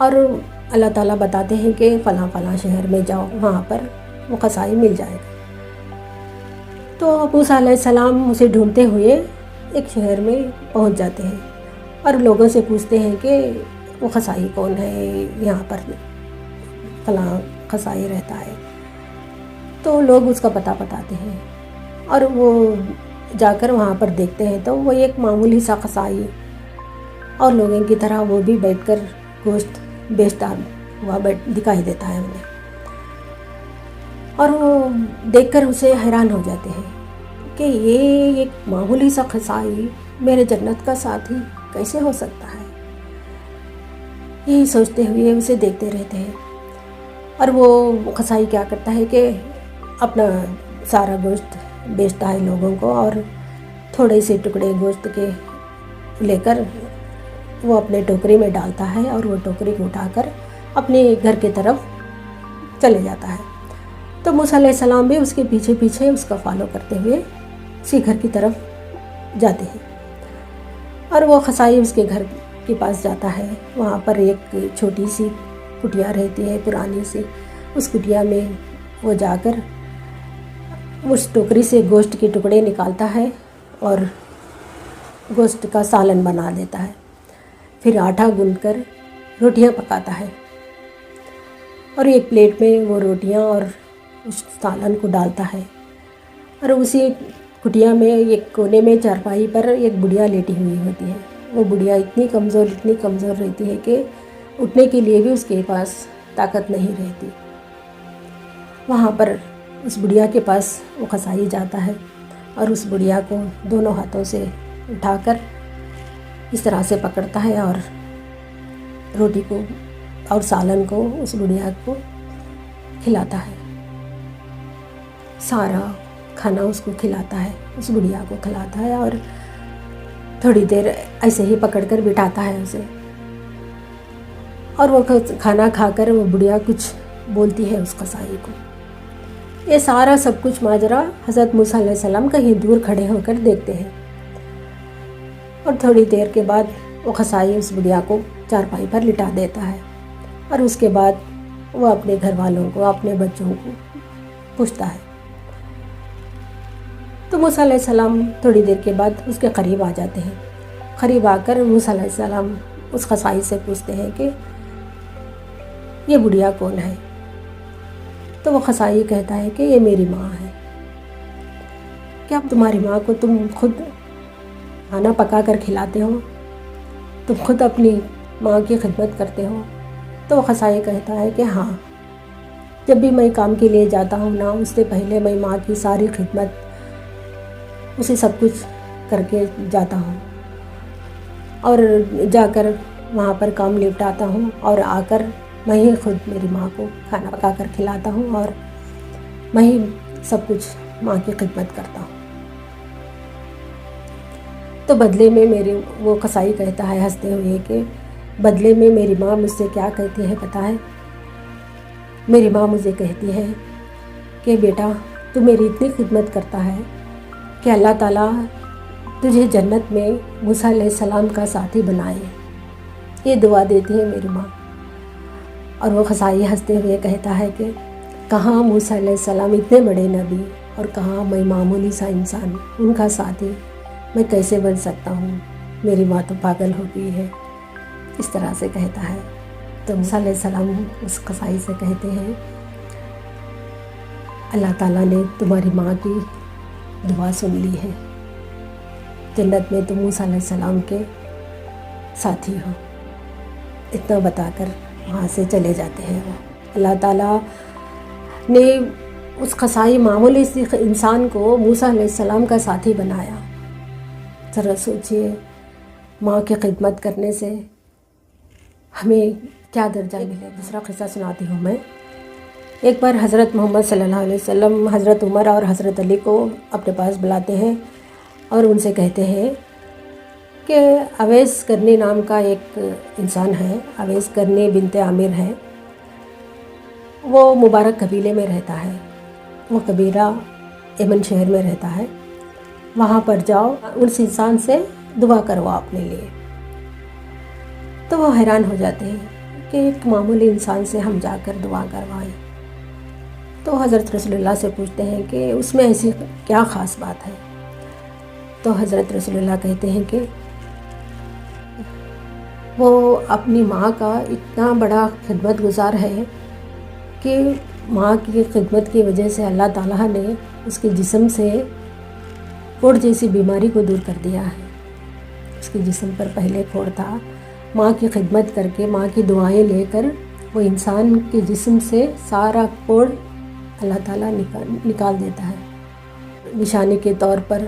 اور اللہ تعالیٰ بتاتے ہیں کہ فلاں فلاں شہر میں جاؤ، وہاں پر وہ قصائی مل جائے گا۔ تو موسیٰ علیہ السلام اسے ڈھونڈتے ہوئے ایک شہر میں پہنچ جاتے ہیں اور لوگوں سے پوچھتے ہیں کہ وہ قصائی کون ہے، یہاں پر فلاں قصائی رہتا ہے۔ تو لوگ اس کا پتہ بتاتے ہیں اور وہ جا کر وہاں پر دیکھتے ہیں تو وہ ایک معمولی سا قصائی اور لوگوں کی طرح وہ بھی بیٹھ کر گوشت بیچتا ہوا دکھائی دیتا ہے انہیں، اور وہ دیکھ کر اسے حیران ہو جاتے ہیں کہ یہ ایک معمولی سا قصائی میرے جنت کا ساتھی کیسے ہو سکتا ہے۔ یہی سوچتے ہوئے اسے دیکھتے رہتے ہیں، اور وہ قصائی کیا کرتا ہے کہ اپنا سارا گوشت بیچتا ہے لوگوں کو، اور تھوڑے سے ٹکڑے گوشت کے لے کر وہ اپنے ٹوکری میں ڈالتا ہے اور وہ ٹوکری کو اٹھا کر اپنے گھر کی طرف چلے جاتا ہے۔ تو موسیٰ علیہ السلام بھی اس کے پیچھے پیچھے اس کا فالو کرتے ہوئے اسی گھر کی طرف جاتے ہیں، اور وہ قصائی اس کے گھر کے پاس جاتا ہے۔ وہاں پر ایک چھوٹی سی کٹیا رہتی ہے، پرانی سی، اس کٹیا میں وہ جا کر اس ٹوکری سے گوشت کے ٹکڑے نکالتا ہے اور گوشت کا سالن بنا دیتا ہے، پھر آٹا گوندھ کر روٹیاں پکاتا ہے، اور ایک پلیٹ میں وہ روٹیاں اور اس سالن کو ڈالتا ہے، اور اسی کٹیا میں ایک کونے میں چارپائی پر ایک بڑھیا لیٹی ہوئی ہوتی ہے۔ وہ بڑھیا اتنی کمزور رہتی ہے کہ اٹھنے کے لیے بھی اس کے پاس طاقت نہیں رہتی۔ وہاں پر اس بڑھیا کے پاس وہ قصائی جاتا ہے اور اس بڑھیا کو دونوں ہاتھوں سے اٹھا کر اس طرح سے پکڑتا ہے اور روٹی کو اور سالن کو اس بڑھیا کو کھلاتا ہے، سارا کھانا اس کو کھلاتا ہے، اس بڑھیا کو کھلاتا ہے، اور تھوڑی دیر ایسے ہی پکڑ کر بٹھاتا ہے اسے، اور وہ کھانا کھا کر وہ بڑھیا کچھ بولتی ہے اس قصائی کو۔ یہ سارا سب کچھ ماجرا حضرت موسیٰ علیہ السلام کہیں دور کھڑے ہو کر دیکھتے ہیں، اور تھوڑی دیر کے بعد وہ قصائی اس بڑھیا کو چارپائی پر لٹا دیتا ہے، اور اس کے بعد وہ اپنے گھر والوں کو، اپنے بچوں کو پوچھتا ہے۔ تو موسیٰ علیہ السلام تھوڑی دیر کے بعد اس کے قریب آ جاتے ہیں۔ قریب آ کر موسیٰ علیہ السلام اس قصائی سے پوچھتے ہیں کہ یہ بڑھیا کون ہے؟ تو وہ قصائی کہتا ہے کہ یہ میری ماں ہے۔ کیا تمہاری ماں کو تم خود کھانا پکا کر کھلاتے ہو؟ تم خود اپنی ماں کی خدمت کرتے ہو؟ تو وہ قصائی کہتا ہے کہ ہاں، جب بھی میں کام کے لیے جاتا ہوں نا، اس سے پہلے میں ماں کی ساری خدمت، اسے سب کچھ کر کے جاتا ہوں، اور جا کر وہاں پر کام نپٹاتا ہوں، اور آ کر میں ہی خود میری ماں کو کھانا پکا کر کھلاتا ہوں، اور میں ہی سب کچھ ماں کی خدمت کرتا ہوں۔ تو بدلے میں وہ قصائی کہتا ہے ہنستے ہوئے کہ بدلے میں میری ماں مجھ سے کیا کہتی ہے پتہ ہے؟ میری ماں مجھے کہتی ہے کہ بیٹا، تو میری اتنی خدمت کرتا ہے کہ اللہ تعالیٰ تجھے جنت میں موسیٰ علیہ السلام کا ساتھی بنائے، یہ دعا دیتی ہے میری ماں۔ اور وہ قصائی ہنستے ہوئے کہتا ہے کہ کہاں موسیٰ علیہ السلام اتنے بڑے نبی، اور کہاں میں معمولی سا انسان، ان کا ساتھی میں کیسے بن سکتا ہوں؟ میری ماں تو پاگل ہو گئی ہے، اس طرح سے کہتا ہے۔ تو موسیٰ علیہ السلام اس قصائی سے کہتے ہیں اللہ تعالیٰ نے تمہاری ماں کی دعا سن لی ہے، جنت میں تم موسیٰ علیہ السلام کے ساتھی ہو۔ اتنا بتا کر وہاں سے چلے جاتے ہیں وہ۔ اللہ تعالیٰ نے اس قصائی معمولی سی انسان کو موسیٰ علیہ السلام کا ساتھی بنایا۔ ذرا سوچئے، ماں کی خدمت کرنے سے ہمیں کیا درجہ ملے۔ دوسرا قصہ سناتی ہوں میں۔ ایک بار حضرت محمد صلی اللہ علیہ وسلم حضرت عمر اور حضرت علی کو اپنے پاس بلاتے ہیں اور ان سے کہتے ہیں کہ اویس کرنی نام کا ایک انسان ہے، اویس کرنی بنت عامر ہے، وہ مبارک قبیلے میں رہتا ہے، وہ قبیلہ یمن شہر میں رہتا ہے، وہاں پر جاؤ، اس انسان سے دعا کرواؤ اپنے لیے۔ تو وہ حیران ہو جاتے ہیں کہ ایک معمولی انسان سے ہم جا کر دعا کروائیں. تو حضرت رسول اللہ سے پوچھتے ہیں کہ اس میں ایسی کیا خاص بات ہے. تو حضرت رسول اللہ کہتے ہیں کہ وہ اپنی ماں کا اتنا بڑا خدمت گزار ہے کہ ماں کی خدمت کی وجہ سے اللہ تعالیٰ نے اس کے جسم سے پھوڑ جیسی بیماری کو دور کر دیا ہے. اس کے جسم پر پہلے پھوڑ تھا، ماں کی خدمت کر کے ماں کی دعائیں لے کر وہ انسان کے جسم سے سارا پھوڑ اللہ تعالیٰ نکال دیتا ہے. نشانی کے طور پر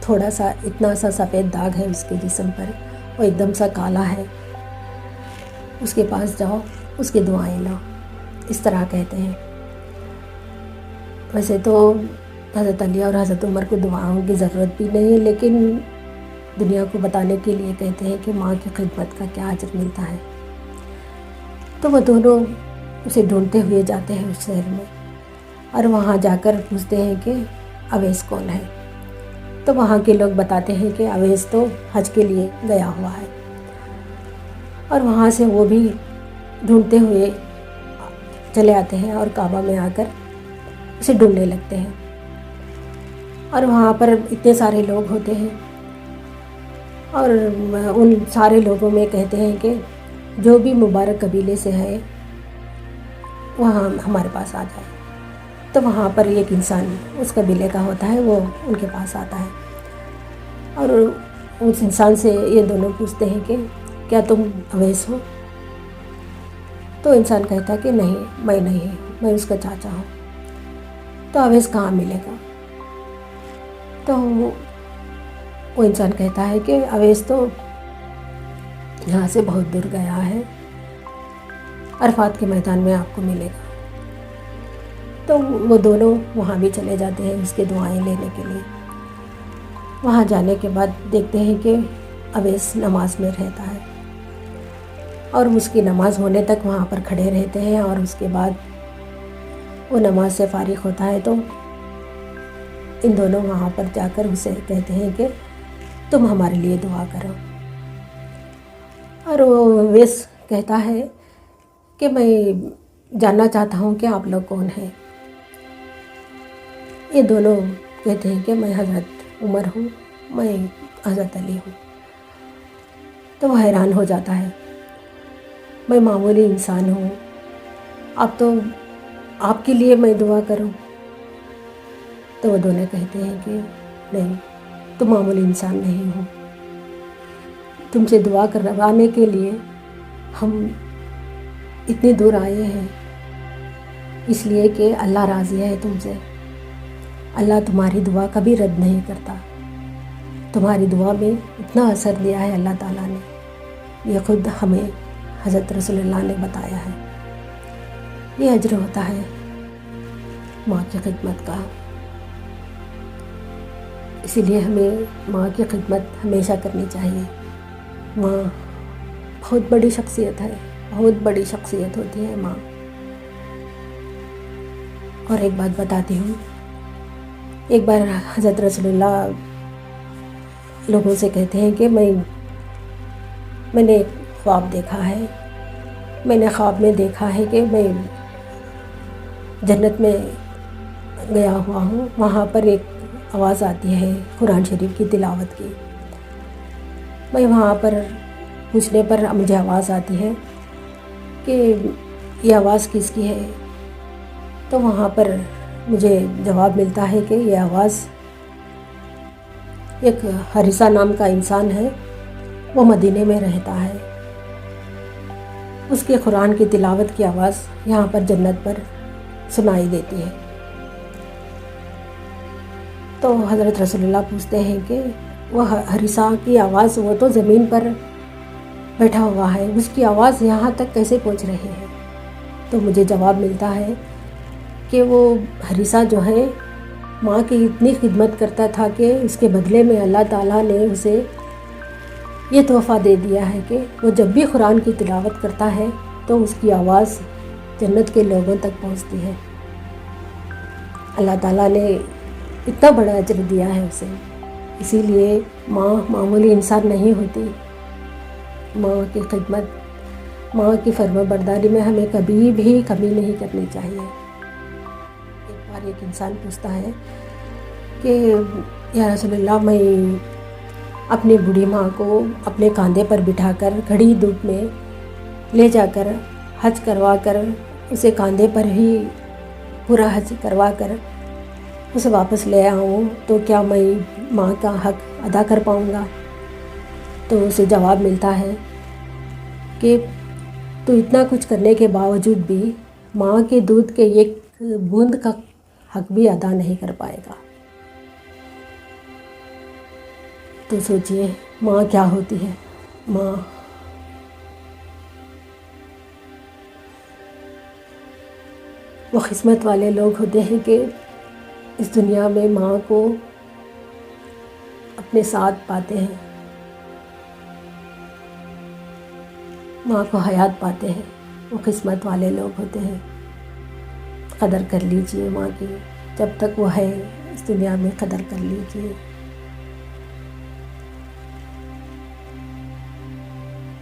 تھوڑا سا اتنا سا سفید داغ ہے اس کے جسم پر، وہ ایک دم سا کالا ہے. اس کے پاس جاؤ، اس کی دعائیں لاؤ، اس طرح کہتے ہیں. ویسے تو حضرت علی اور حضرت عمر کو دعاؤں کی ضرورت بھی نہیں، لیکن دنیا کو بتانے کے لیے کہتے ہیں کہ ماں کی خدمت کا کیا اجر ملتا ہے. تو وہ دونوں اسے ڈھونڈتے ہوئے جاتے ہیں اس شہر میں، اور وہاں جا کر پوچھتے ہیں کہ اویس کون ہے. تو وہاں کے لوگ بتاتے ہیں کہ اویس تو حج کے لیے گیا ہوا ہے. اور وہاں سے وہ بھی ڈھونڈتے ہوئے چلے آتے ہیں اور کعبہ میں آ کر اسے ڈھونڈنے لگتے ہیں. اور وہاں پر اتنے سارے لوگ ہوتے ہیں، اور ان سارے لوگوں میں کہتے ہیں کہ جو بھی مبارک قبیلے سے ہے وہاں ہمارے پاس آ جائے. تو وہاں پر ایک انسان اس قبیلے کا ہوتا ہے، وہ ان کے پاس آتا ہے، اور اس انسان سے یہ دونوں پوچھتے ہیں کہ کیا تم اویس ہو؟ تو انسان کہتا ہے کہ نہیں، میں نہیں ہوں، میں اس کا چاچا ہوں. تو اویس کہاں ملے گا؟ تو وہ انسان کہتا ہے کہ اویس تو یہاں سے بہت دور گیا ہے، عرفات کے میدان میں آپ کو ملے گا. تو وہ دونوں وہاں بھی چلے جاتے ہیں اس کے دعائیں لینے کے لیے. وہاں جانے کے بعد دیکھتے ہیں کہ اویس نماز میں رہتا ہے، اور اس کی نماز ہونے تک وہاں پر کھڑے رہتے ہیں. اور اس کے بعد وہ نماز سے فارغ ہوتا ہے تو ان دونوں وہاں پر جا کر اسے کہتے ہیں کہ تم ہمارے لیے دعا کرو. اور وہ اویس کہتا ہے کہ میں جاننا چاہتا ہوں کہ آپ لوگ کون ہیں. یہ دونوں کہتے ہیں کہ میں حضرت عمر ہوں، میں حضرت علی ہوں. تو وہ حیران ہو جاتا ہے، میں معمولی انسان ہوں، آپ کے لیے میں دعا کروں. تو وہ دونوں کہتے ہیں کہ نہیں، تم معمولی انسان نہیں ہو، تم سے دعا کروانے کے لیے ہم اتنی دور آئے ہیں، اس لیے کہ اللہ راضی ہے تم سے. اللہ تمہاری دعا کبھی رد نہیں کرتا. تمہاری دعا میں اتنا اثر دیا ہے اللہ تعالیٰ نے، یہ خود ہمیں حضرت رسول اللہ نے بتایا ہے. یہ اجر ہوتا ہے ماں کی خدمت کا. اسی لیے ہمیں ماں کی خدمت ہمیشہ کرنی چاہیے. ماں بہت بڑی شخصیت ہے، بہت بڑی شخصیت ہوتی ہے ماں. اور ایک بات بتاتی ہوں، ایک بار حضرت رسول اللہ لوگوں سے کہتے ہیں کہ میں نے خواب دیکھا ہے، میں نے خواب میں دیکھا ہے کہ میں جنت میں گیا ہوا ہوں. وہاں پر ایک آواز آتی ہے قرآن شریف کی تلاوت کی. میں وہاں پر پوچھنے پر مجھے آواز آتی ہے کہ یہ آواز کس کی ہے. تو وہاں پر مجھے جواب ملتا ہے کہ یہ آواز ایک حریثہ نام کا انسان ہے، وہ مدینے میں رہتا ہے. اس کے قرآن کی تلاوت کی آواز یہاں پر جنت پر سنائی دیتی ہے. تو حضرت رسول اللہ پوچھتے ہیں کہ وہ حریثہ کی آواز، وہ تو زمین پر بیٹھا ہوا ہے، اس کی آواز یہاں تک کیسے پہنچ رہی ہے؟ تو مجھے جواب ملتا ہے کہ وہ حریثہ جو ہے ماں کی اتنی خدمت کرتا تھا کہ اس کے بدلے میں اللہ تعالیٰ نے اسے یہ تحفہ دے دیا ہے کہ وہ جب بھی قرآن کی تلاوت کرتا ہے تو اس کی آواز جنت کے لوگوں تک پہنچتی ہے. اللہ تعالیٰ نے اتنا بڑا اجر دیا ہے اسے. اسی لیے ماں معمولی انسان نہیں ہوتی. ماں کی خدمت ماں کی فرما برداری میں ہمیں کبھی بھی کمی نہیں کرنی چاہیے۔ ایک بار ایک انسان پوچھتا ہے کہ یا رسول اللہ، میں اپنی بوڑھی ماں کو اپنے کاندھے پر بٹھا کر کھڑی دھوپ میں لے جا کر حج کروا کر اسے کاندھے پر ہی پورا حج کروا کر اسے واپس لے آؤں تو کیا میں ماں کا حق ادا کر پاؤں گا؟ تو اسے جواب ملتا ہے کہ تو اتنا کچھ کرنے کے باوجود بھی ماں کے دودھ کے ایک بوند کا حق بھی ادا نہیں کر پائے گا۔ تو سوچئے ماں کیا ہوتی ہے؟ ماں وہ قسمت والے لوگ ہوتے ہیں کہ اس دنیا میں ماں کو اپنے ساتھ پاتے ہیں، ماں کو حیات پاتے ہیں۔ وہ قسمت والے لوگ ہوتے ہیں۔ قدر کر لیجئے ماں کی، جب تک وہ ہے اس دنیا میں قدر کر لیجئے۔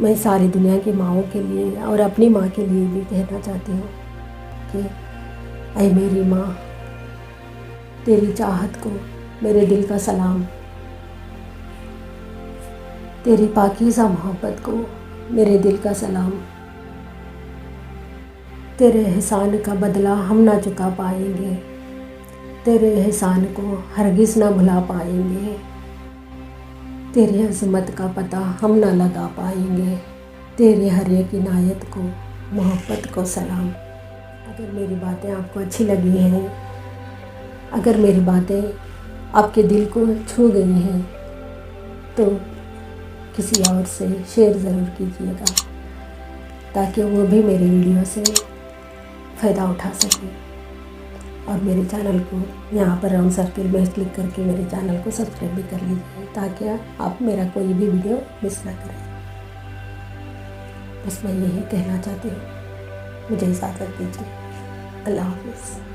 میں ساری دنیا کی ماؤں کے لیے اور اپنی ماں کے لیے بھی کہنا چاہتی ہوں کہ اے میری ماں، تیری چاہت کو میرے دل کا سلام، تیری پاکیزہ محبت کو میرے دل کا سلام۔ تیرے احسان کا بدلہ ہم نہ چکا پائیں گے، تیرے احسان کو ہرگز نہ بھلا پائیں گے، تیری عظمت کا پتہ ہم نہ لگا پائیں گے، تیرے ہر ایک عنایت کو محبت کو سلام۔ اگر میری باتیں آپ کو اچھی لگی ہیں، اگر میری باتیں آپ کے دل کو چھو گئی ہیں تو کسی اور سے شیئر ضرور کیجیے گا تاکہ وہ بھی میری ویڈیو سے فائدہ اٹھا سکے، اور میرے چینل کو یہاں پر راؤنڈ سرکل میں کلک کر کے میرے چینل کو سبسکرائب بھی کر لیجیے تاکہ آپ میرا کوئی بھی ویڈیو مس نہ کریں۔ بس میں یہی کہنا چاہتی ہوں، مجھے اجازت دیجیے۔ اللہ حافظ۔